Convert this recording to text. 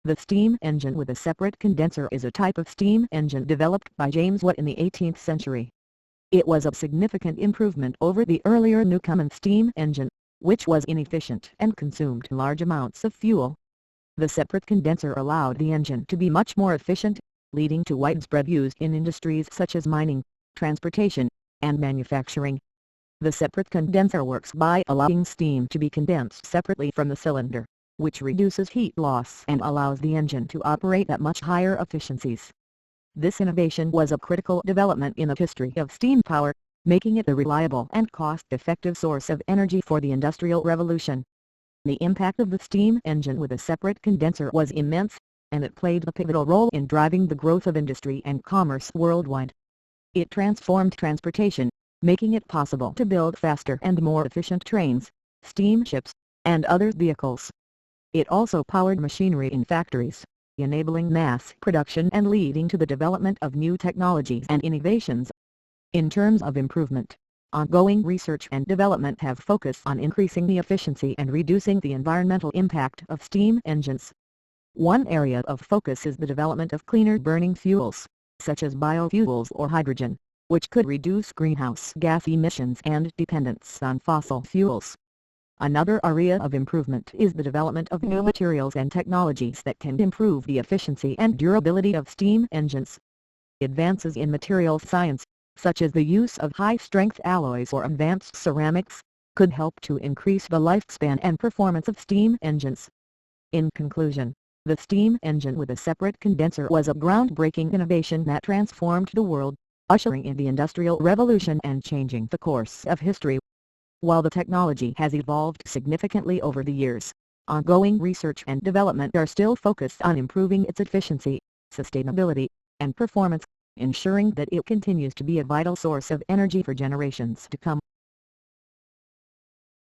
The steam engine with a separate condenser is a type of steam engine developed by James Watt in the 18th century. It was a significant improvement over the earlier Newcomen steam engine, which was inefficient and consumed large amounts of fuel. The separate condenser allowed the engine to be much more efficient, leading to widespread use in industries such as mining, transportation, and manufacturing. The separate condenser works by allowing steam to be condensed separately from the cylinder, which reduces heat loss and allows the engine to operate at much higher efficiencies. This innovation was a critical development in the history of steam power, making it a reliable and cost-effective source of energy for the Industrial Revolution. The impact of the steam engine with a separate condenser was immense, and it played a pivotal role in driving the growth of industry and commerce worldwide. It transformed transportation, making it possible to build faster and more efficient trains, steamships, and other vehicles. It also powered machinery in factories, enabling mass production and leading to the development of new technologies and innovations. In terms of improvement, ongoing research and development have focused on increasing the efficiency and reducing the environmental impact of steam engines. One area of focus is the development of cleaner burning fuels, such as biofuels or hydrogen, which could reduce greenhouse gas emissions and dependence on fossil fuels. Another area of improvement is the development of new materials and technologies that can improve the efficiency and durability of steam engines. Advances in material science, such as the use of high-strength alloys or advanced ceramics, could help to increase the lifespan and performance of steam engines. In conclusion, the steam engine with a separate condenser was a groundbreaking innovation that transformed the world, ushering in the Industrial Revolution and changing the course of history. While the technology has evolved significantly over the years, ongoing research and development are still focused on improving its efficiency, sustainability, and performance, ensuring that it continues to be a vital source of energy for generations to come.